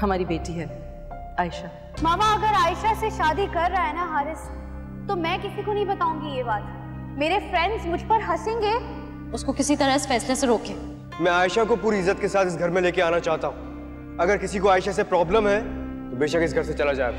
हमारी बेटी है आयशा। मामा अगर आयशा से शादी कर रहा है ना हारिस, तो मैं किसी को नहीं बताऊंगी ये बात। मेरे फ्रेंड्स मुझ पर हंसेंगे। उसको किसी तरह इस फैसले से रोके। मैं आयशा को पूरी इज्जत के साथ इस घर में लेके आना चाहता हूँ। अगर किसी को आयशा से प्रॉब्लम है तो बेशक इस घर से चला जाए।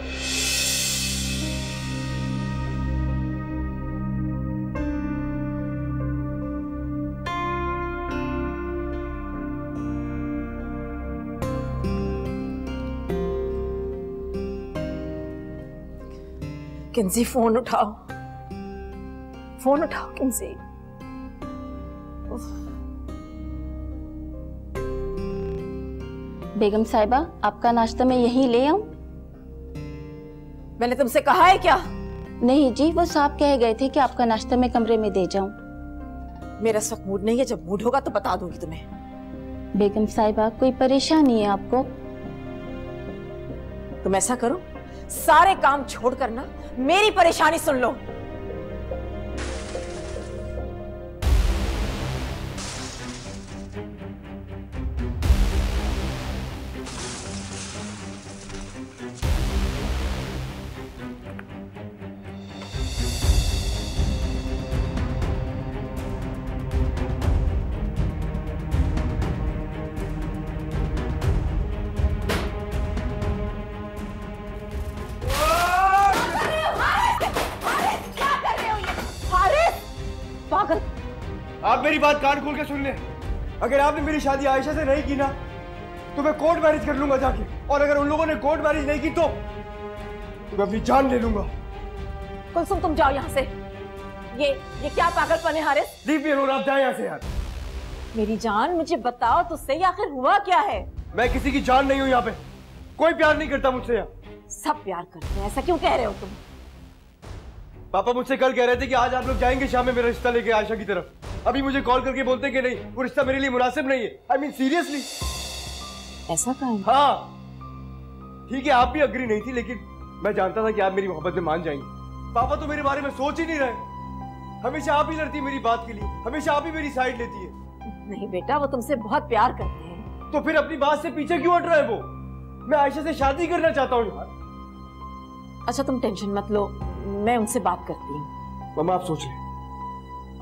किंजी फोन उठाओ, फोन उठाओ किंजी। बेगम साहिबा, आपका नाश्ता मैं यहीं ले आऊं? मैंने तुमसे कहा है क्या? नहीं जी, वो साहब कह गए थे कि आपका नाश्ता मैं कमरे में दे जाऊं। मेरा इस वक्त मूड नहीं है, जब मूड होगा तो बता दूंगी तुम्हें। बेगम साहिबा, कोई परेशानी है आपको? तुम ऐसा करो, सारे काम छोड़कर ना मेरी परेशानी सुन लो। आप मेरी बात कान खोल के सुन लें। अगर आपने मेरी शादी आयशा से नहीं की ना तो मैं कोर्ट मैरिज कर लूंगा जाके, और अगर उन लोगों ने कोर्ट मैरिज नहीं की तो मैं अपनी जान ले लूंगा। कुलसुम, तुम जाओ यहाँ से। ये क्या पागलपन है हारिस? लीव मी अलोन, आप जाएं यहाँ से यार। मेरी जान, मुझे बताओ तो सही, आखिर हुआ क्या है? मैं किसी की जान नहीं हूँ यहाँ पे। कोई प्यार नहीं करता मुझसे यहाँ। सब प्यार करते हैं, ऐसा क्यों कह रहे हो तुम? पापा मुझसे कल कह रहे थे कि आज आप लोग जाएंगे शाम में मेरा रिश्ता लेके आयशा की तरफ। अभी मुझे कॉल करके बोलते कि नहीं, वो रिश्ता मेरे लिए मुनासिब नहीं है। I mean seriously. ऐसा कहा? हाँ ठीक है, आप भी अग्री नहीं थी, लेकिन मैं जानता था कि आप मेरी मोहब्बत में मान जाएंगे। पापा तो मेरे बारे में सोच ही नहीं रहे। हमेशा आप ही लड़ती है मेरी बात के लिए, हमेशा आप ही मेरी साइड लेती है। नहीं बेटा, वो तुमसे बहुत प्यार करते हैं। तो फिर अपनी बात से पीछे क्यों हट रहा है वो? मैं आयशा से शादी करना चाहता हूँ यार। अच्छा तुम टेंशन मत लो, मैं उनसे बात करती हूँ। मम्मा आप सोच लें,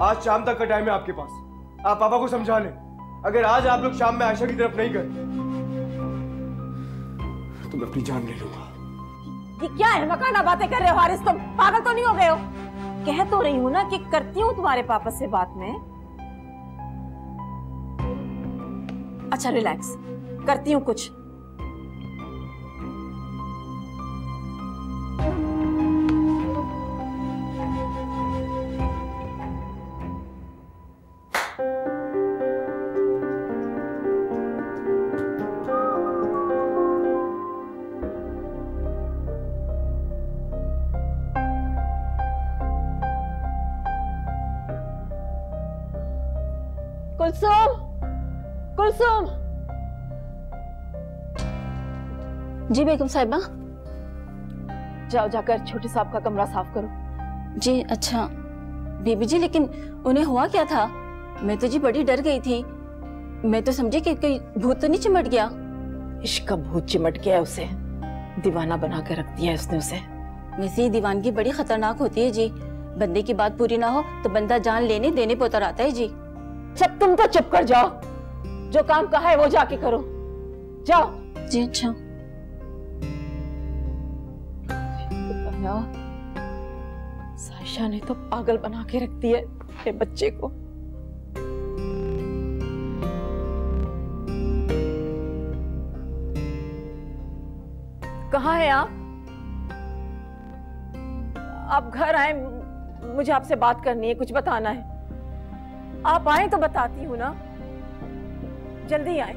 आज शाम तक का टाइम है आपके पास। आप पापा को समझा लें, अगर आज आप लोग शाम में आयशा की तरफ नहीं गए तो मैं अपनी जान ले लूंगा। ये क्या है मकाना बातें कर रहे हो हारिस? तुम पागल तो नहीं हो गए हो? कह तो रही हूँ ना कि करती हूँ तुम्हारे पापा से बात में। अच्छा रिलैक्स, करती हूँ कुछ। कुलसुम, कुलसुम। जी बेगम साहिबा। जाओ जाकर छोटे साहब का कमरा साफ करो। जी अच्छा। बीबी जी, लेकिन उन्हें हुआ क्या था? मैं तो जी बड़ी डर गई थी। मैं तो समझी कि कोई भूत तो नहीं चिमट गया। इश्क का भूत चिमट गया है उसे, दीवाना बना कर रख दिया है उसने उसे। वैसे ये दीवानगी बड़ी खतरनाक होती है जी। बंदे की बात पूरी ना हो तो बंदा जान लेने देने पे उतर आता है जी। जब तुम तो चुप कर जाओ, जो काम कहा है वो जाके करो। जाओ। जी अच्छा। साइशा ने तो पागल बना के रख दिया है बच्चे को। कहाँ है आप? आप घर आए, मुझे आपसे बात करनी है, कुछ बताना है। आप आए तो बताती हूँ ना, जल्दी आए।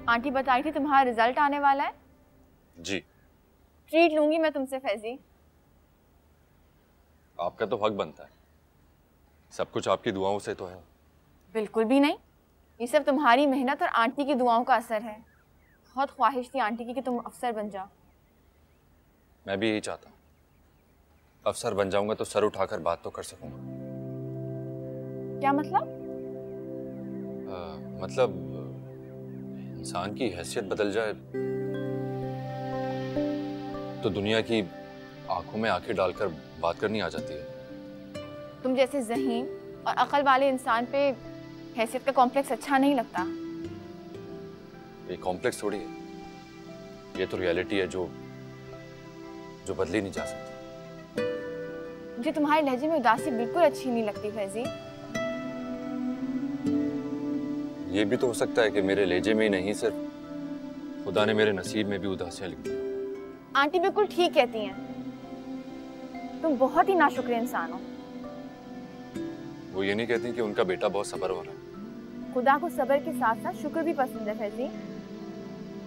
आंटी बताई थी तुम्हारा रिजल्ट आने वाला है। जी। ट्रीट लूंगी मैं तुमसे फैजी। आपका तो हक बनता है, सब कुछ आपकी दुआओं से तो है। बिल्कुल भी नहीं, ये सब तुम्हारी मेहनत और आंटी की दुआओं का असर है। बहुत ख्वाहिश थी आंटी की कि तुम अफसर बन जाओ। मैं भी यही चाहता हूँ, अफसर बन जाऊंगा तो सर उठाकर बात तो कर सकूंगा। क्या मतलब? मतलब इंसान की हैसियत बदल जाए तो दुनिया की आंखों में आंखें डालकर बात करनी आ जाती है। तुम जैसे ज़हीन और अकल वाले इंसान पे हैसियत का कॉम्प्लेक्स अच्छा नहीं लगता। ये कॉम्प्लेक्स थोड़ी है, ये तो रियलिटी है जो बदली नहीं जा सकती। मुझे तुम्हारे लहजे में उदासी बिल्कुल अच्छी नहीं लगती फैजी। ये भी तो हो सकता है कि मेरे लहजे में ही नहीं, सिर्फ खुदा ने मेरे नसीब में भी उदासियां लिख दी। आंटी बिल्कुल ठीक कहती हैं। तुम बहुत ही नाशुक्र इंसान हो। वो ये नहीं कहती कि उनका बेटा बहुत सब्र वाला है। खुदा को सब्र के साथ साथ शुक्र भी पसंद है फैजी।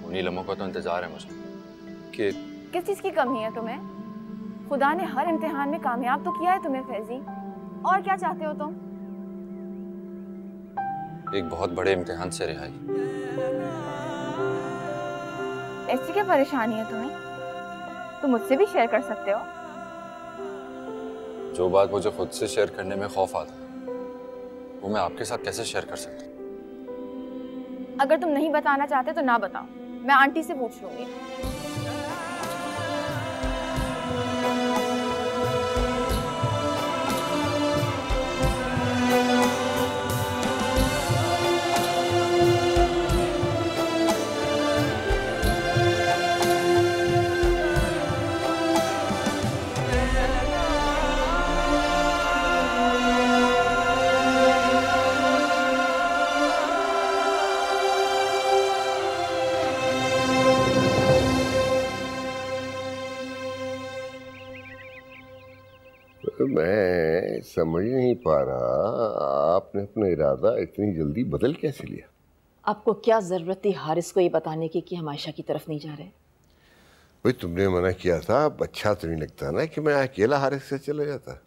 उन्हीं लम्हों का तो इंतजार है मुझे कि किस चीज की कमी है तुम्हें? खुदा ने हर इम्तिहान में कामयाब तो किया है तुम्हें फैजी। और क्या चाहते हो तुम? एक बहुत बड़े इम्तिहान से रिहाई। ऐसी क्या परेशानी है तुम्हें? तुम मुझसे भी शेयर कर सकते हो। जो बात मुझे खुद से शेयर करने में खौफ आता है वो मैं आपके साथ कैसे शेयर कर सकता हूँ? अगर तुम नहीं बताना चाहते तो ना बताओ, मैं आंटी से पूछ लूंगी। मैं समझ नहीं पा रहा, आपने अपना इरादा इतनी जल्दी बदल कैसे लिया? आपको क्या जरूरत थी हारिस को ये बताने की कि हम आयशा की तरफ नहीं जा रहे? भाई तुमने मना किया था, अब अच्छा तो नहीं लगता ना कि मैं अकेला हारिस से चला जाता।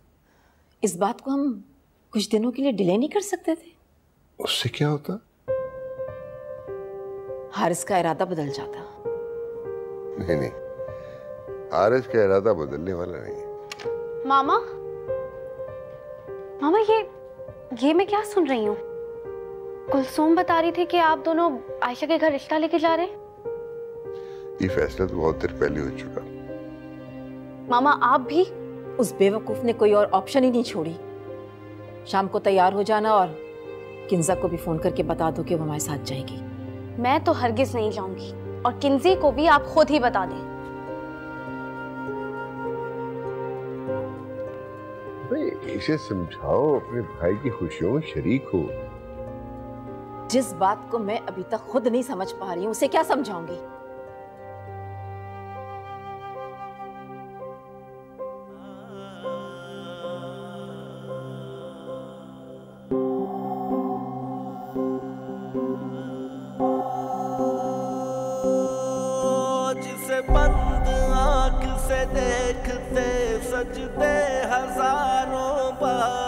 इस बात को हम कुछ दिनों के लिए डिले नहीं कर सकते थे? उससे क्या होता? हारिस का इरादा बदल जाता। नहीं नहीं, हारिस का इरादा बदलने वाला नहीं है। मामा, मामा ये मैं क्या सुन रही हूँ? कुलसूम बता रही थी कि आप दोनों आयशा के घर रिश्ता लेके जा रहे हैं। ये फैसला तो बहुत देर पहले हो चुका। मामा आप भी? उस बेवकूफ ने कोई और ऑप्शन ही नहीं छोड़ी। शाम को तैयार हो जाना और किंजा को भी फोन करके बता दो कि वो हमारे साथ जाएगी। मैं तो हरगिज नहीं जाऊंगी और किंजी को भी आप खुद ही बता दें। इसे समझाओ, अपने भाई की खुशियों में शरीक हो। जिस बात को मैं अभी तक खुद नहीं समझ पा रही हूँ उसे क्या समझाऊंगी? जिसे बंद आंख से देखते सजदे हजारों बार,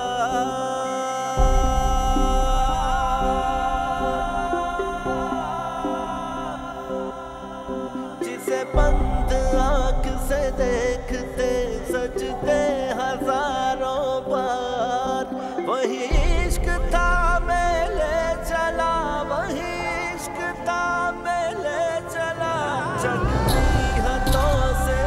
जिसे बंद आंख से देखते सजदे हजारों बार, वही इश्क था मैं ले चला, वही इश्क था मैं ले चला, जगती हदों से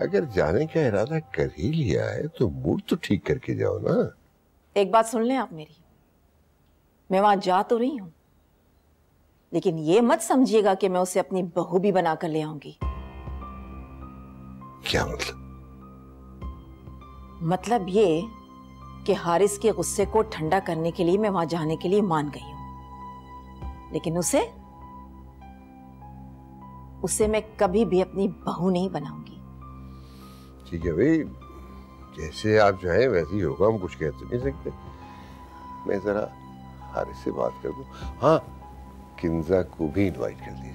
अगर जाने का इरादा कर ही लिया है तो मूड तो ठीक करके जाओ ना। एक बात सुन लें आप मेरी, मैं वहां जा तो रही हूं लेकिन ये मत समझिएगा कि मैं उसे अपनी बहू भी बनाकर ले आऊंगी। क्या मतलब? मतलब ये कि हारिस के गुस्से को ठंडा करने के लिए मैं वहां जाने के लिए मान गई हूं, लेकिन उसे मैं कभी भी अपनी बहू नहीं बनाऊंगी। ठीक है भाई, जैसे आप चाहें वैसे ही होगा, हम कुछ कह तो नहीं सकते। मैं जरा हारिस से बात कर दूं। हाँ, किंजा को भी इनवाइट कर लीजिए।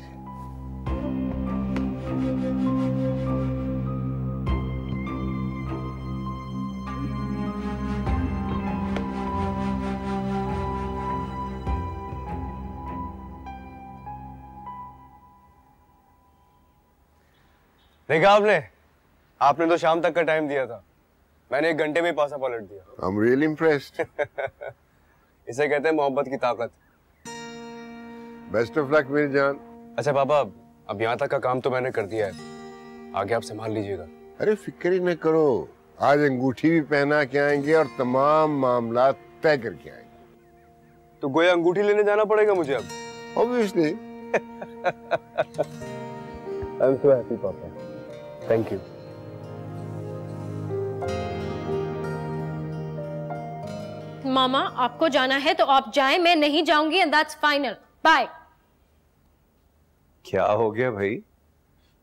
देखा आपने तो शाम तक का टाइम दिया था, मैंने 1 घंटे में पासा पलट दिया। I'm really impressed. इसे कहते हैं मोहब्बत की ताकत। बेस्ट ऑफ लक मेरी जान। अच्छा पापा, अब यहाँ तक का काम तो मैंने कर दिया है, आगे आप संभाल लीजिएगा। अरे फिक्र ही न करो, आज अंगूठी भी पहना के आएंगे और तमाम मामला तय करके आएंगे। तो गोया अंगूठी लेने जाना पड़ेगा मुझे अब? Obviously. I'm so happy पापा, थैंक यू। मामा आपको जाना है तो आप जाएं, मैं नहीं जाऊंगी एंड दैट्स फाइनल। बाय। क्या हो गया भाई,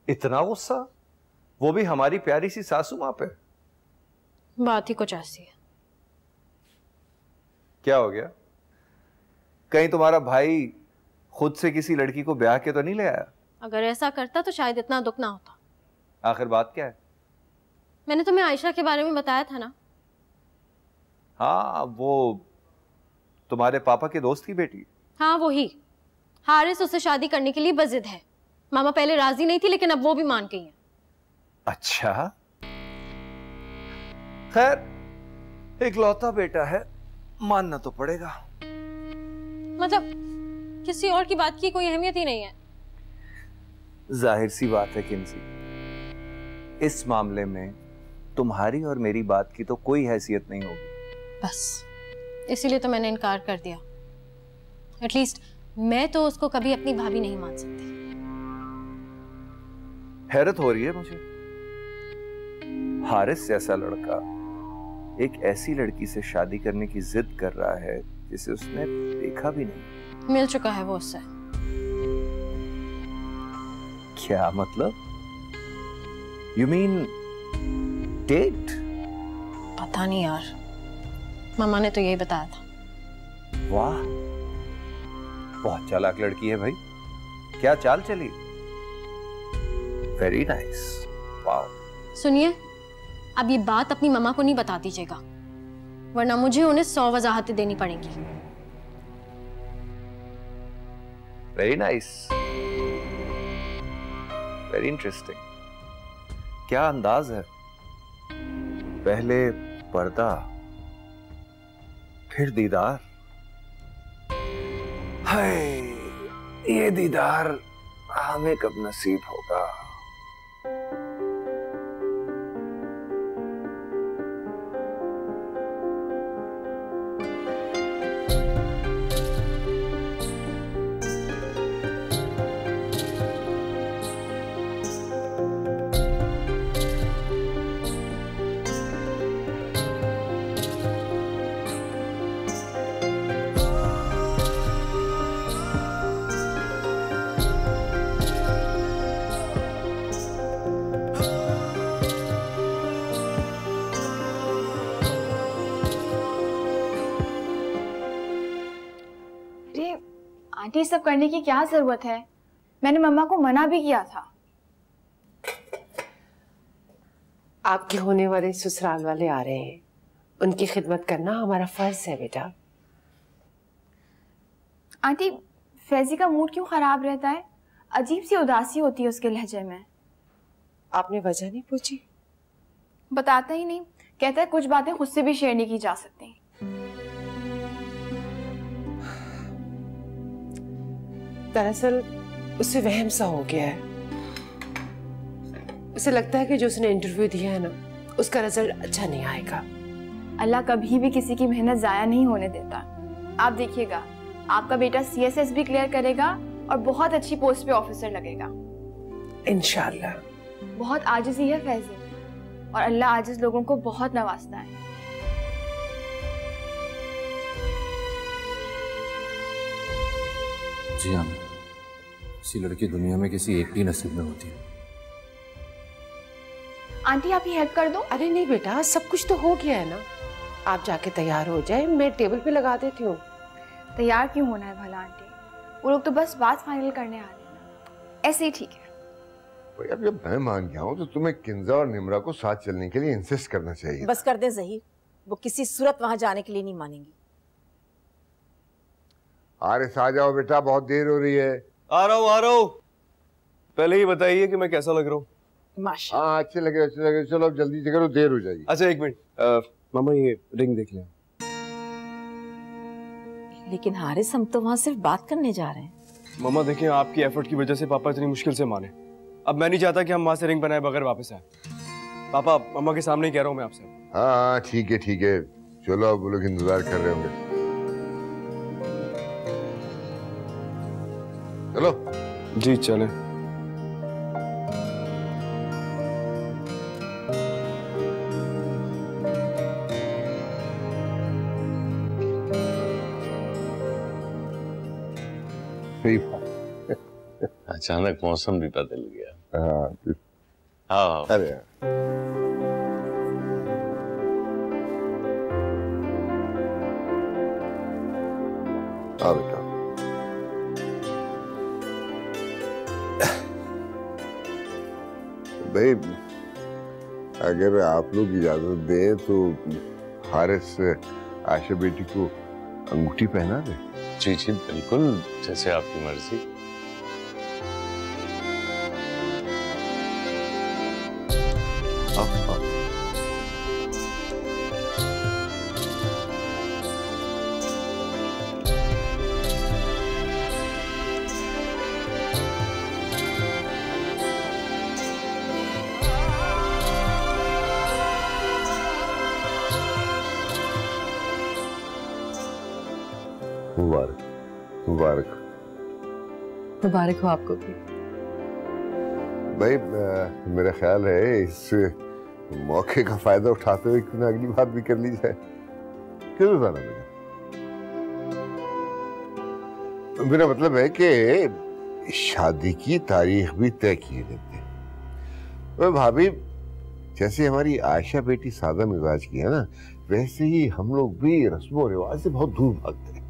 इतना गुस्सा? वो भी हमारी प्यारी सी सासू मां पे। बात ही कुछ ऐसी है। क्या हो गया? कहीं तुम्हारा भाई खुद से किसी लड़की को ब्याह के तो नहीं ले आया? अगर ऐसा करता तो शायद इतना दुख ना होता। आखिर बात क्या है? मैंने तुम्हें आयशा के बारे में बताया था ना। हाँ, वो तुम्हारे पापा के दोस्त की बेटी। हाँ वही। हारिस उससे शादी करने के लिए बजिद है। मामा पहले राजी नहीं थी लेकिन अब वो भी मान गई है। अच्छा, खैर इकलौता बेटा है, मानना तो पड़ेगा। मतलब किसी और की बात की कोई अहमियत ही नहीं है। जाहिर सी बात है किंसी, इस मामले में तुम्हारी और मेरी बात की तो कोई हैसियत नहीं होगी। बस इसीलिए तो मैंने इनकार कर दिया। एटलीस्ट मैं तो उसको कभी अपनी भाभी नहीं मान सकती। हैरत हो रही है मुझे, हारिस जैसा लड़का एक ऐसी लड़की से शादी करने की जिद कर रहा है जिसे उसने देखा भी नहीं। मिल चुका है वो उससे। क्या मतलब? You mean date? पता नहीं यार, मामा ने तो यही बताया था। वाह, बहुत चालाक लड़की है भाई, क्या चाल चली। Very nice. वाह। सुनिए, अब ये बात अपनी मम्मा को नहीं बता दीजिएगा, वरना मुझे उन्हें 100 वजाहतें देनी पड़ेंगी। Very nice, very interesting. क्या अंदाज है, पहले पर्दा फिर दीदार। हाय, ये दीदार हमें कब नसीब होगा? आंटी, सब करने की क्या जरूरत है? मैंने मम्मा को मना भी किया था। आपके होने वाले ससुराल वाले आ रहे हैं, उनकी खिदमत करना हमारा फर्ज है बेटा। आंटी, फैजी का मूड क्यों खराब रहता है? अजीब सी उदासी होती है उसके लहजे में। आपने वजह नहीं पूछी? बताता ही नहीं, कहता है कुछ बातें खुद से भी शेयर नहीं की जा सकती। दरअसल उसे वहम सा हो गया है। उसे लगता है कि जो उसने इंटरव्यू दिया है ना, उसका रिजल्ट अच्छा नहीं आएगा। अल्लाह कभी भी किसी की मेहनत जाया नहीं होने देता। आप देखिएगा, आपका बेटा CSS भी क्लियर करेगा और बहुत अच्छी पोस्ट पे ऑफिसर लगेगा इंशाल्लाह। बहुत आजिज़ी है फैजी में, और अल्लाह आजिज़ लोगों को बहुत नवाजता है। जी हाँ, किसी लड़की दुनिया में किसी एक ही नसीब में होती है। आंटी, आप ही हेल्प कर दो। अरे नहीं बेटा, सब कुछ तो हो गया है ना, आप जाके तैयार हो जाए, मैं टेबल पे लगा देती हूँ। तैयार क्यों होना है भला आंटी? वो लोग तो बस बात फाइनल करने आ रहे हैं, ऐसे ही ठीक है। भाई अब जब मैं मान गया हूँ तो तुम्हें किंजा और निम्रा को साथ चलने के लिए इंसिस्ट करना चाहिए। बस कर दे ज़हीर, वो किसी सूरत वहां जाने के लिए नहीं मानेंगी। आरिस आ जाओ बेटा, बहुत देर हो रही है। आ रहा हूँ। पहले ही बताइए कि मैं कैसा लग रहा हूँ। माशाल्लाह। हाँ अच्छे लगे, अच्छे लगे। चलो अब जल्दी से करो, देर हो जाएगी। अच्छा एक मिनट, मामा ये रिंग देख लें। लेकिन हारिस, हम तो वहां सिर्फ बात करने जा रहे हैं। मामा देखिए, आपकी एफर्ट की वजह से पापा इतनी मुश्किल से माने। अब मैं नहीं चाहता कि हम वहां से रिंग बनाए बगैर वापस आए। पापा, मम्मा के सामने ही कह रहा हूँ मैं आपसे। हाँ ठीक है ठीक है, चलो अब वो लोग इंतजार कर रहे होंगे। चलो जी चले। सही बात। अचानक मौसम भी बदल गया। हाँ हाँ। अरे हाँ बेटा, भाई अगर आप लोग इजाजत दें तो हारिस आयशा बेटी को अंगूठी पहना दे। जी जी बिल्कुल, जैसे आपकी मर्जी। मुबारक मुबारक मुबारक हो आपको भी। भाई मेरा ख्याल है इस मौके का फायदा उठाते हुए क्यों ना अगली बात भी कर ली जाए। क्यों जाना मेरा मतलब है कि शादी की तारीख भी तय किए जाते हैं। भाभी, जैसे हमारी आयशा बेटी सादा मिजाज की है ना, वैसे ही हम लोग भी रस्म और रिवाज से बहुत दूर भागते हैं।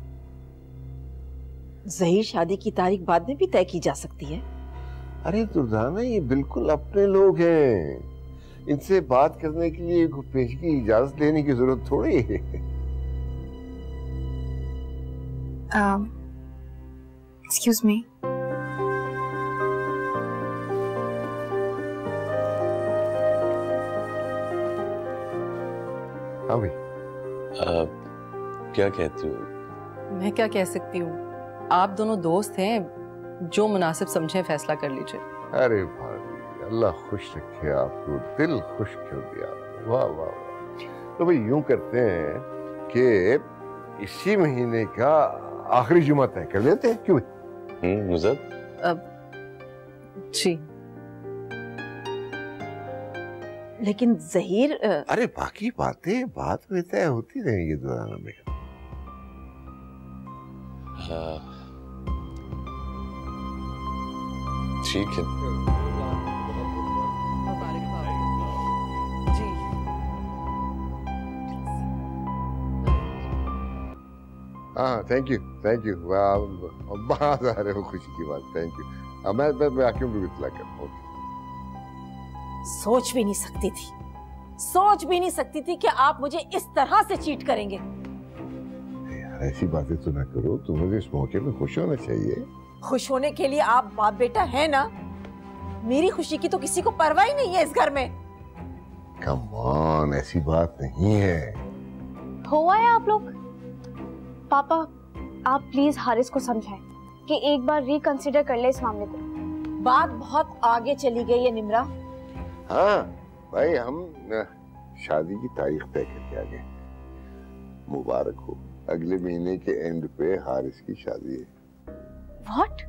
ज़हीर, शादी की तारीख बाद में भी तय की जा सकती है। अरे दुर्दाना, ये बिल्कुल अपने लोग हैं, इनसे बात करने के लिए पेश की इजाजत लेने की जरूरत थोड़ी है। Excuse me. हाँ भाई। क्या कहती हो? मैं क्या कह सकती हूँ, आप दोनों दोस्त हैं, जो मुनासिब समझे फैसला कर लीजिए। अरे भाभी, अल्लाह खुश रखे आपको, दिल खुश कर दिया। वाह वाह वाह। तो भाई यूं करते हैं कि इसी महीने का आखिरी जुमा तय कर लेते हैं, क्यों? मुज़द? जी। लेकिन ज़हीर, अरे बाकी बातें बात में तय होती रहेंगी दुराना में। ठीक है। जी। हाँ थैंक यू थैंक यू। बात आ रहे हो, खुशी की बात। Thank you. मैं आके भी इतला कर। सोच भी नहीं सकती थी, सोच भी नहीं सकती थी कि आप मुझे इस तरह से चीट करेंगे। यार ऐसी बातें तो ना करो, तुम मुझे इस मौके में खुश होना चाहिए। खुश होने के लिए आप बाप बेटा है ना, मेरी खुशी की तो किसी को परवाह ही नहीं है इस घर में। कम ऑन, ऐसी बात नहीं है। हुआ है आप लोग। पापा, आप प्लीज हारिस को समझाएं कि एक बार रिकंसिडर कर ले इस मामले को। बात बहुत आगे चली गई है निम्रा। हाँ भाई, हम शादी की तारीख तय करके आ गए। मुबारक हो, अगले महीने के एंड पे हारिस की शादी है। व्हाट?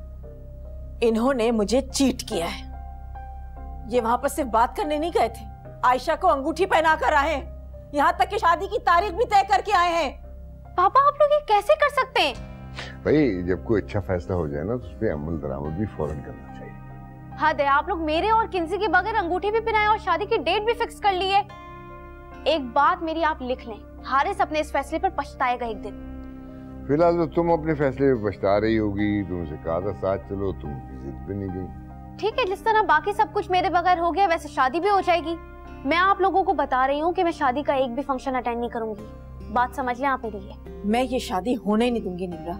इन्होंने मुझे चीट किया है। ये वहां पर सिर्फ बात करने नहीं गए थे, आयशा को अंगूठी पहना कर आए हैं, यहाँ तक कि शादी की तारीख भी तय करके आए हैं। पापा, आप लोग ये कैसे कर सकते हैं? भाई जब कोई अच्छा फैसला हो जाए ना, तो उस पे अमल दरामद भी फौरन करना चाहिए। हद है, आप लोग मेरे और किंसी के बगैर अंगूठी भी पहनाए और शादी की डेट भी फिक्स कर ली है। एक बात मेरी आप लिख लें, हारिस अपने इस फैसले पर पछताएगा एक दिन। फिलहाल तो तुम अपने फैसले में पछता रही होगी। तुमसे कहा था साथ चलो, तुम जिद पे नहीं गई। ठीक है, जिस तरह बाकी सब कुछ मेरे बगैर हो गया वैसे शादी भी हो जाएगी। मैं आप लोगों को बता रही हूँ कि मैं शादी का एक भी फंक्शन अटेंड नहीं करूंगी। बात समझ लें आप मेरी ये। मैं ये शादी होने ही नहीं दूंगी निम्रा।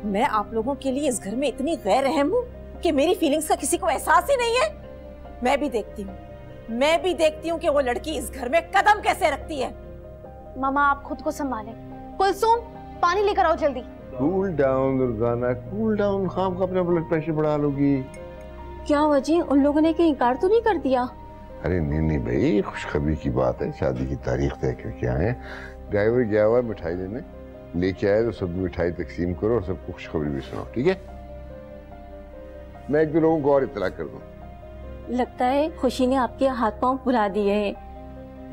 मैं आप लोगों के लिए इस घर में इतनी गैर रहम हूँ कि मेरी फीलिंग्स का किसी को एहसास ही नहीं है। मैं भी देखती हूँ कि वो लड़की इस घर में कदम कैसे रखती है। मामा आप खुद को संभालें। कुलसुम पानी लेकर आओ जल्दी। Cool down Durgana, cool down. खाम का अपना ब्लड प्रेशर बढ़ा लोगी। क्या वजह, उन लोगों ने कहीं इनकार तो नहीं कर दिया? अरे नहीं भाई, खुशखबरी की बात है। शादी की तारीख तय करके आए हैं। ड्राइवर गया हुआ है मिठाई लेने, लेके आए तो सब मिठाई तकसीम करो और सबको खुशखबरी भी सुनाओ, ठीक है? मैं एक दो लोगों को और इत्तला कर दूं। लगता है खुशी ने आपके हाथ पांव फुला दिए हैं।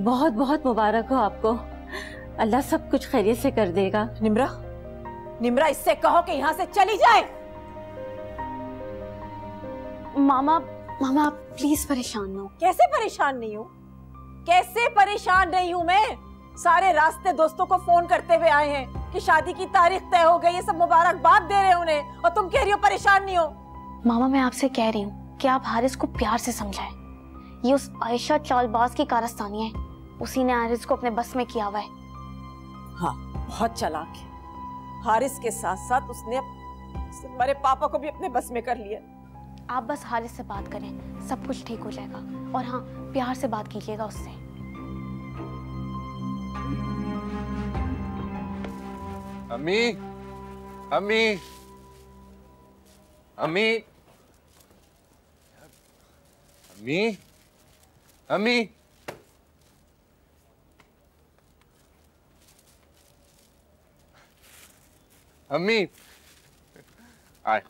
बहुत बहुत मुबारक हो आपको। अल्लाह सब कुछ खैरियत से कर देगा। निम्रा इससे कहो कि यहाँ से चली जाए। मामा आप प्लीज परेशान न हो। कैसे परेशान नहीं हूँ? कैसे परेशान नहीं हूँ मैं? सारे रास्ते दोस्तों को फोन करते हुए आए हैं कि शादी की तारीख तय हो गई, ये सब मुबारकबाद दे रहे उन्हें, और तुम कह रही हो परेशान नहीं हो। मामा मैं आपसे कह रही हूँ कि आप हारिस को प्यार से समझाएं। ये उस आयशा चालबाज की कारस्तानी है। उसी ने हारिस को अपने बस में किया हुआ है। हाँ, बहुत चालाक है। हारिस के साथ साथ उसने हमारे पापा को भी अपने बस में कर लिया। आप बस हारिस से बात करें, सब कुछ ठीक हो जाएगा। और हाँ, प्यार से बात कीजिएगा उससे। अम्मी, अम्मी, अम्मी, अम्मी, अम्मी, अम्मी, आए।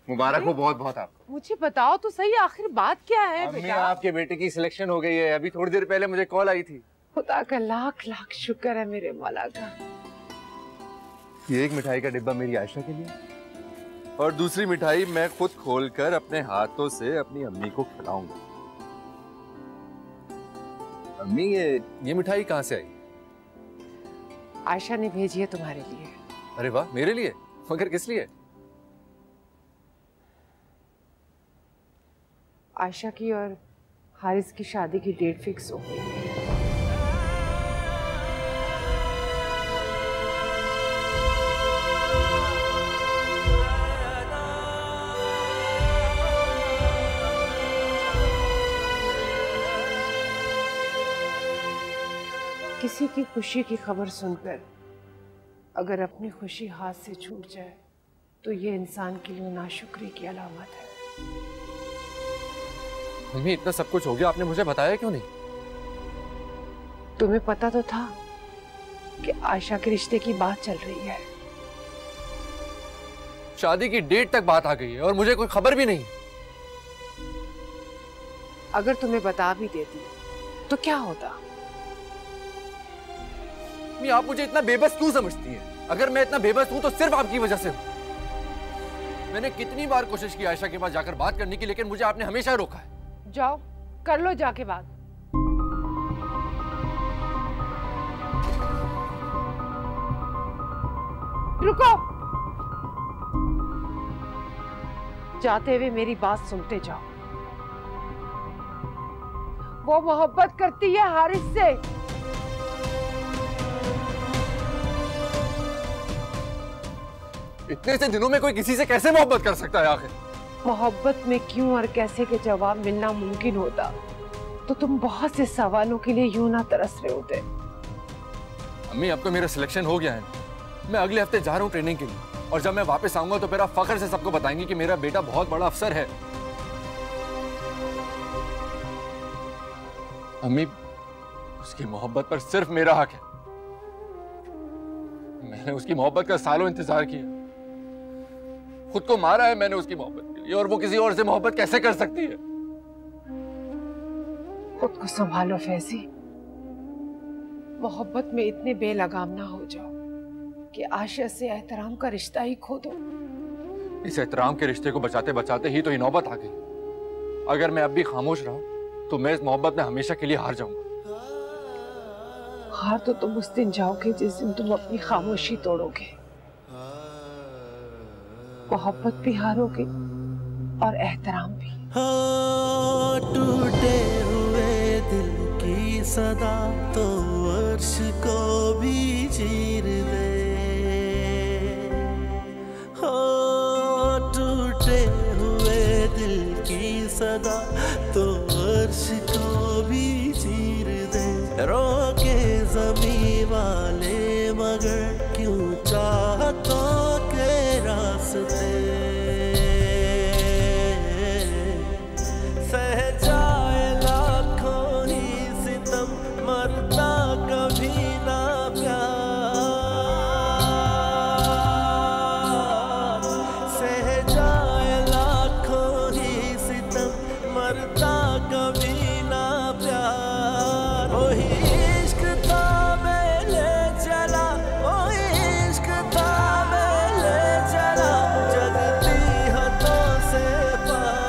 मुबारक हो बहुत बहुत आपको। मुझे बताओ तो सही, आखिर बात क्या है? अम्मी, बेटा आपके बेटे की सिलेक्शन हो गई है। अभी थोड़ी देर पहले मुझे कॉल आई थी। खुदा का लाख लाख शुक्र है मेरे मौला का। ये एक मिठाई का डिब्बा मेरी आयशा के लिए, और दूसरी मिठाई मैं खुद खोलकर अपने हाथों से अपनी अम्मी को खिलाऊंगा। अम्मी, ये मिठाई कहाँ से आई? आयशा ने भेजी है तुम्हारे लिए। अरे वाह, मेरे लिए? मगर किस लिए? आयशा की और हारिस की शादी की डेट फिक्स हो गई है। किसी की खुशी की खबर सुनकर अगर अपनी खुशी हाथ से छूट जाए तो ये इंसान के लिए नाशुक्री की अलामत है। मम्मी, इतना सब कुछ हो गया, आपने मुझे बताया क्यों नहीं? तुम्हें पता तो था कि आयशा के रिश्ते की बात चल रही है। शादी की डेट तक बात आ गई है और मुझे कोई खबर भी नहीं। अगर तुम्हें बता भी देती तो क्या होता? आप मुझे इतना बेबस क्यों समझती हैं? अगर मैं इतना बेबस हूं तो सिर्फ आपकी वजह से हूं। मैंने कितनी बार कोशिश की आयशा के पास जाकर बात करने की, लेकिन मुझे आपने हमेशा रोका है। जाओ कर लो जाके बात। रुको, जाते हुए मेरी बात सुनते जाओ। वो मोहब्बत करती है हारिस से। इतने से दिनों में कोई किसी से कैसे मोहब्बत कर सकता है? आखिर मोहब्बत में क्यों और कैसे के जवाब मिलना मुमकिन होता तो तुम बहुत से सवालों के लिए यूं ना तरस रहे होते। अम्मी, अब तो मेरा सिलेक्शन हो गया है। मैं अगले हफ्ते जा रहा हूँ ट्रेनिंग के लिए, और जब मैं वापस आऊंगा तो मेरा फख्र से सबको बताएंगे कि मेरा बेटा बहुत बड़ा अफसर है। अम्मी, उसकी मोहब्बत पर सिर्फ मेरा हक है। मैंने उसकी मोहब्बत का सालों इंतजार किया। खुद को मारा है मैंने उसकी मोहब्बत के लिए, और वो किसी और से मोहब्बत कैसे कर सकती है? खुद को संभालो फैजी। मोहब्बत में इतने बेलगाम ना हो जाओ कि आयशा से एहतराम का रिश्ता ही खो दो। इस एहतराम के रिश्ते को बचाते बचाते ही तो ये नौबत आ गई। अगर मैं अब भी खामोश रहा तो मैं इस मोहब्बत में हमेशा के लिए हार जाऊंगा। हार तो तुम उस दिन जाओगे जिस दिन तुम अपनी खामोशी तोड़ोगे, मोहब्बत भी हारोगे और एहतराम भी। टूटे हुए दिल की सदा तो अर्श को भी चीर दे, टूटे हुए दिल की सदा तो अर्श को भी चीर दे। रोके ज़मीं वाले मगर क्यों चाहतों के रास्ते, सह जाए लाखों ही सितम मरता कभी ना प्यार, सह जाए लाखों ही सितम मरता कभी ना प्यार। वही इश्क था मैं ले चला, वही इश्क था मैं ले चला, जगती हाथों से पार।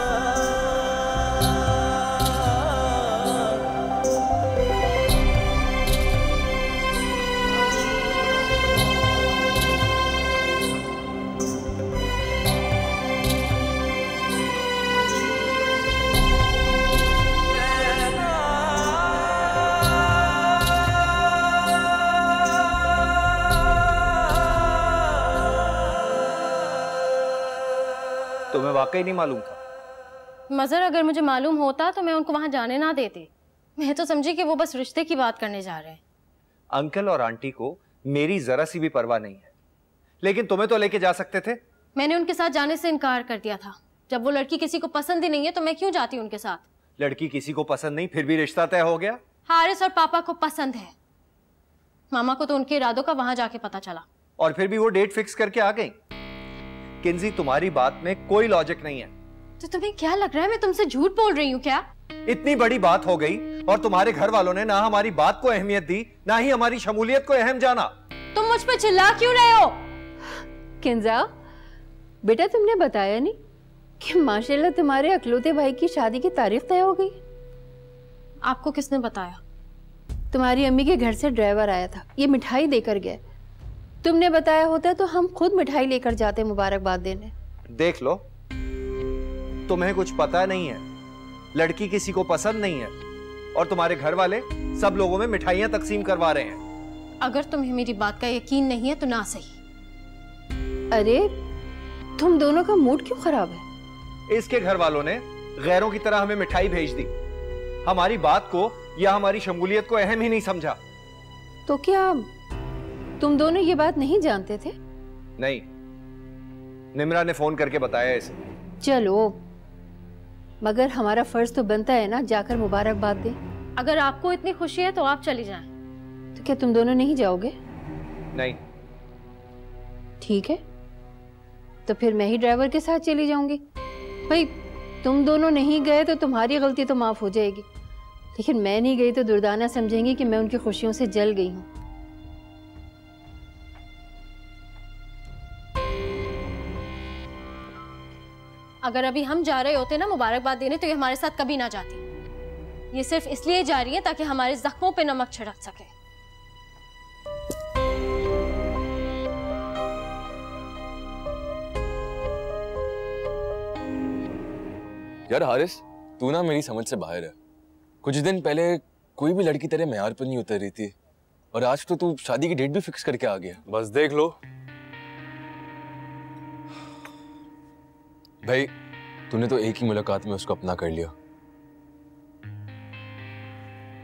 तुम्हें वाकई नहीं मालूम था? मजहर, अगर मुझे मालूम होता तो मैं उनको वहां जाने ना देती। मैं तो समझी कि वो बस रिश्ते की बात करने जा रहे हैं। अंकल और आंटी को मेरी जरा सी भी परवाह नहीं है, लेकिन तुम्हें तो लेके जा सकते थे। मैंने उनके साथ जाने से इनकार कर दिया था। जब वो लड़की किसी को पसंद ही नहीं है तो मैं क्यों जाती उनके साथ। लड़की किसी को पसंद नहीं, फिर भी रिश्ता तय हो गया। हारिस और पापा को पसंद है। मामा को तो उनके इरादों का वहां जाके पता चला। और फिर भी वो डेट फिक्स करके आ गई। किंजी, तुम्हारी बात में कोई लॉजिक नहीं है। तो तुम्हें क्या लग रहा है मैं तुमसे झूठ बोल रही हूँ क्या? इतनी बड़ी बात हो गई और तुम्हारे घर वालों ने ना हमारी बात को अहमियत दी, ना ही हमारी शमूलियत को अहम जाना। तुम मुझ पे चिल्ला क्यों रहे हो? किंजा बेटा, तुमने बताया नहीं कि माशाल्लाह तुम्हारे अकलौते भाई की शादी की तारीख तय हो गई। आपको किसने बताया? तुम्हारी अम्मी के घर से ड्राइवर आया था, ये मिठाई देकर गया। तुमने बताया होता तो हम खुद मिठाई लेकर जाते मुबारकबाद देने। देख लो, तुम्हें कुछ पता नहीं है, लड़की किसी को पसंद नहीं है और तुम्हारे घर वाले सब लोगों में मिठाइयां तकसीम करवा रहे हैं। अगर तुम्हें मेरी बात का यकीन नहीं है तो ना सही। अरे तुम दोनों का मूड क्यों खराब है? इसके घर वालों ने गैरों की तरह हमें मिठाई भेज दी, हमारी बात को या हमारी शमूलियत को अहम ही नहीं समझा। तो क्या तुम दोनों ये बात नहीं जानते थे? नहीं, निम्रा ने फोन करके बताया इसे। चलो, मगर हमारा फर्ज तो बनता है ना जाकर मुबारकबाद दें। अगर आपको इतनी खुशी है तो आप चली जाएं। तो क्या तुम दोनों नहीं जाओगे? नहीं। ठीक है, तो फिर मैं ही ड्राइवर के साथ चली जाऊंगी। भाई तुम दोनों नहीं गए तो तुम्हारी गलती तो माफ हो जाएगी, लेकिन मैं नहीं गई तो दुर्दाना समझेंगी कि मैं उनकी खुशियों से जल गई हूँ। अगर अभी हम जा रहे होते ना मुबारकबाद देने तो ये हमारे साथ कभी ना जाती। ये सिर्फ इसलिए जा रही है ताकि हमारे जख्मों पे नमक छिड़क सके। यार हारिस, तू ना मेरी समझ से बाहर है। कुछ दिन पहले कोई भी लड़की तेरे मेयार पर नहीं उतर रही थी और आज तो तू शादी की डेट भी फिक्स करके आ गया। बस देख लो भाई, तूने तो एक ही मुलाकात में उसको अपना कर लिया।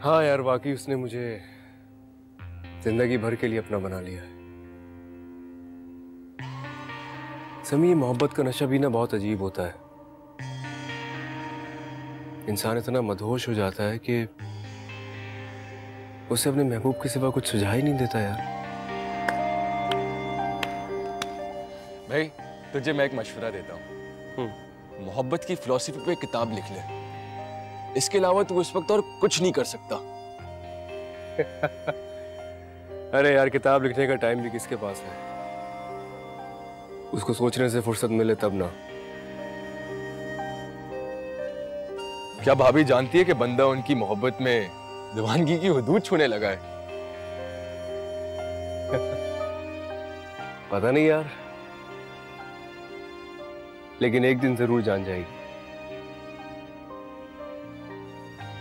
हाँ यार, वाकई उसने मुझे जिंदगी भर के लिए अपना बना लिया है। समी, ये मोहब्बत का नशा भी ना बहुत अजीब होता है। इंसान इतना मदहोश हो जाता है कि उसे अपने महबूब के सिवा कुछ सुझाव ही नहीं देता यार। भाई, तुझे मैं एक मशवरा देता हूँ, मोहब्बत की फिलॉसफी पे किताब लिख ले। इसके अलावा तू इस वक्त और कुछ नहीं कर सकता। अरे यार, किताब लिखने का टाइम भी किसके पास है? उसको सोचने से फुर्सत मिले तब ना। क्या भाभी जानती है कि बंदा उनकी मोहब्बत में दीवानगी की हुदूद छूने लगा है? पता नहीं यार, लेकिन एक दिन जरूर जान जाएगी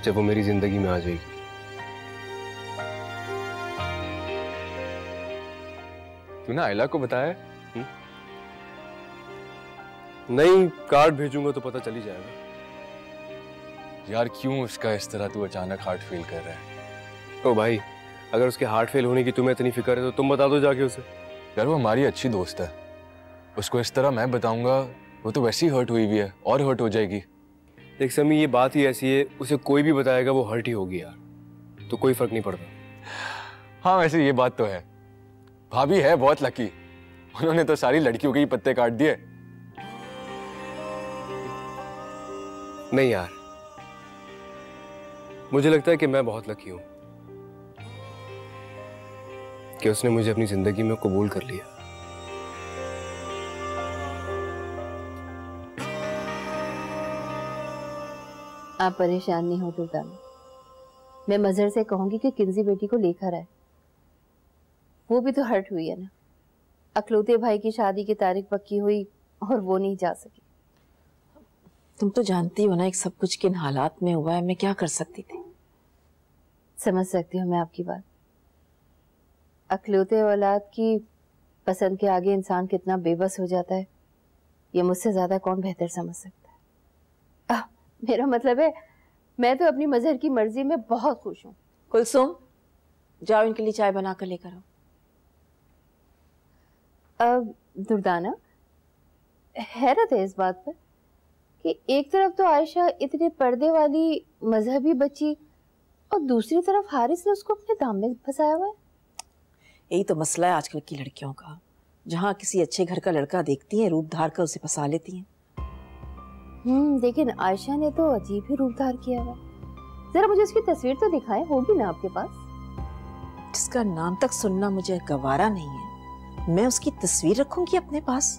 जब वो मेरी जिंदगी में आ जाएगी। तूने आयला को बताया? नहीं, कार्ड भेजूंगा तो पता चल ही जाएगा। यार क्यों उसका इस तरह तू अचानक हार्ट फेल कर रहा है? ओ भाई, अगर उसके हार्ट फेल होने की तुम्हें इतनी फिक्र है तो तुम बता दो जाके उसे। यार वो हमारी अच्छी दोस्त है, उसको इस तरह मैं बताऊंगा वो तो वैसे ही हर्ट हुई भी है और हर्ट हो जाएगी। देख समी, ये बात ही ऐसी है, उसे कोई भी बताएगा वो हर्ट ही होगी यार, तो कोई फर्क नहीं पड़ता। हाँ वैसे ये बात तो है, भाभी है बहुत लकी, उन्होंने तो सारी लड़कियों के ही पत्ते काट दिए। नहीं यार, मुझे लगता है कि मैं बहुत लकी हूं कि उसने मुझे अपनी जिंदगी में कबूल कर लिया। आप परेशान नहीं हो दुर्दाना, मैं मजहर से कहूंगी कि किंजी बेटी को लेकर आए। वो भी तो हर्ट हुई है ना, अखलौते भाई की शादी की तारीख पक्की हुई और वो नहीं जा सकी। तुम तो जानती हो ना एक सब कुछ किन हालात में हुआ है, मैं क्या कर सकती थी। समझ सकती हूँ मैं आपकी बात। अखलौते औलाद की पसंद के आगे इंसान कितना बेबस हो जाता है, ये मुझसे ज्यादा कौन बेहतर समझ सकता है। मेरा मतलब है, मैं तो अपनी मजहर की मर्जी में बहुत खुश हूँ। कुलसुम, जाओ इनके लिए चाय बना कर लेकर आओ। दुर्दाना, हैरत है इस बात पर कि एक तरफ तो आयशा इतने पर्दे वाली मजहबी बच्ची और दूसरी तरफ हारिस ने उसको अपने दाम में फंसाया हुआ है। यही तो मसला है आजकल की लड़कियों का, जहाँ किसी अच्छे घर का लड़का देखती हैं, रूप धार कर उसे फंसा लेती हैं। लेकिन आयशा ने तो अजीब ही रूप धार किया हुआ। जरा मुझे उसकी तस्वीर तो दिखाएं, होगी ना आपके पास? जिसका नाम तक सुनना मुझे गवारा नहीं है, मैं उसकी तस्वीर रखूंगी अपने पास?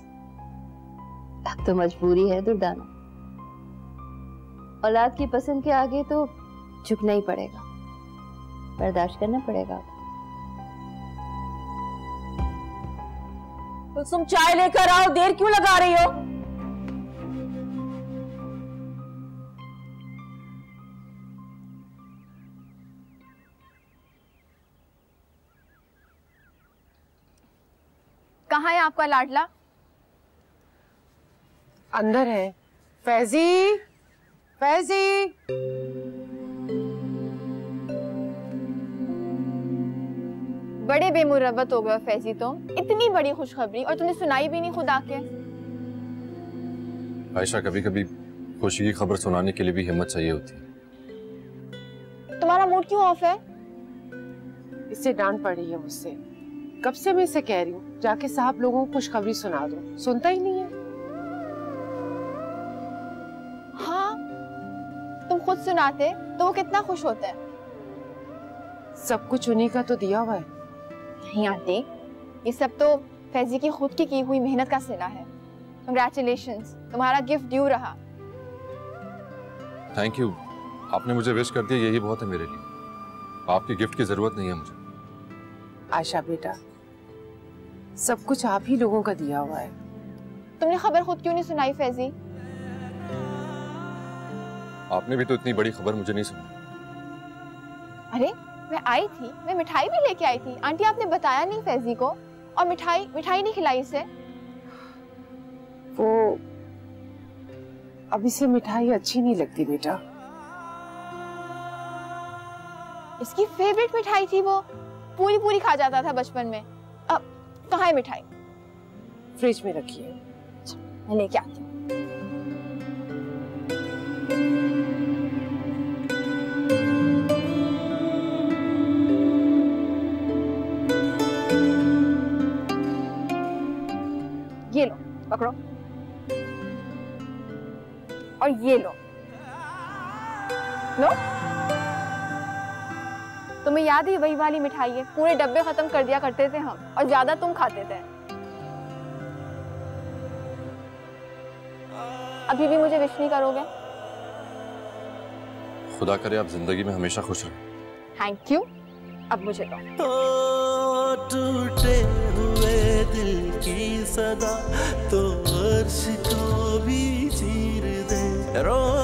अब तो मजबूरी है दुर्दाना, औलाद की पसंद के आगे तो झुकना ही पड़ेगा, बर्दाश्त करना पड़ेगा। तुम चाय लेकर आओ, देर क्यों लगा रही हो? कहाँ है आपका लाडला? अंदर है। फैजी, फैजी। बड़े बेमुरवत हो गए फैजी, तुम इतनी बड़ी खुशखबरी और तुमने सुनाई भी नहीं खुद आके। आयशा, कभी कभी खुशी की खबर सुनाने के लिए भी हिम्मत चाहिए होती है। तुम्हारा मूड क्यों ऑफ है? इससे डांट पड़ी है मुझसे, कब से मैं इसे कह रही हूँ जाके साहब लोगों को खुशखबरी सुना दो, सुनता ही नहीं है। हाँ, तुम खुद सुनाते तो वो कितना खुश होता है। सब कुछ उन्हीं का तो दिया हुआ है। नहीं आंटी, ये सब तो फैजी की खुद की हुई मेहनत का सिला है। कंग्रेचुलेशंस, तुम्हारा गिफ्ट ड्यू रहा। थैंक यू, आपने मुझे विश कर दिया, यही बहुत है मेरे लिए। आपके गिफ्ट की जरूरत नहीं है मुझे। आयशा बेटा, सब कुछ आप ही लोगों का दिया हुआ है। तुमने खबर खुद क्यों नहीं सुनाई फैजी? आपने भी तो इतनी बड़ी खबर मुझे नहीं सुनाई। अरे मैं आई थी, मैं मिठाई भी लेके आई थी। आंटी आपने बताया नहीं फैजी को, और मिठाई नहीं खिलाई इसे। वो अब इसे मिठाई अच्छी नहीं लगती बेटा। इसकी फेवरेट मिठाई थी वो, पूरी खा जाता था बचपन में। अब कहाँ है मिठाई? फ्रिज में रखी है, मैं लेके आती हूँ। ये लो, पकड़ो, और ये लो। तुम्हें याद है वही वाली मिठाई है, पूरे डब्बे खत्म कर दिया करते थे हम, और ज्यादा तुम खाते थे। अभी भी मुझे विश नहीं करोगे? खुदा करे आप जिंदगी में हमेशा खुश रहें। Thank you. अब मुझे दो। टूटे सदा तो अर्श को भी चीर दे। रोज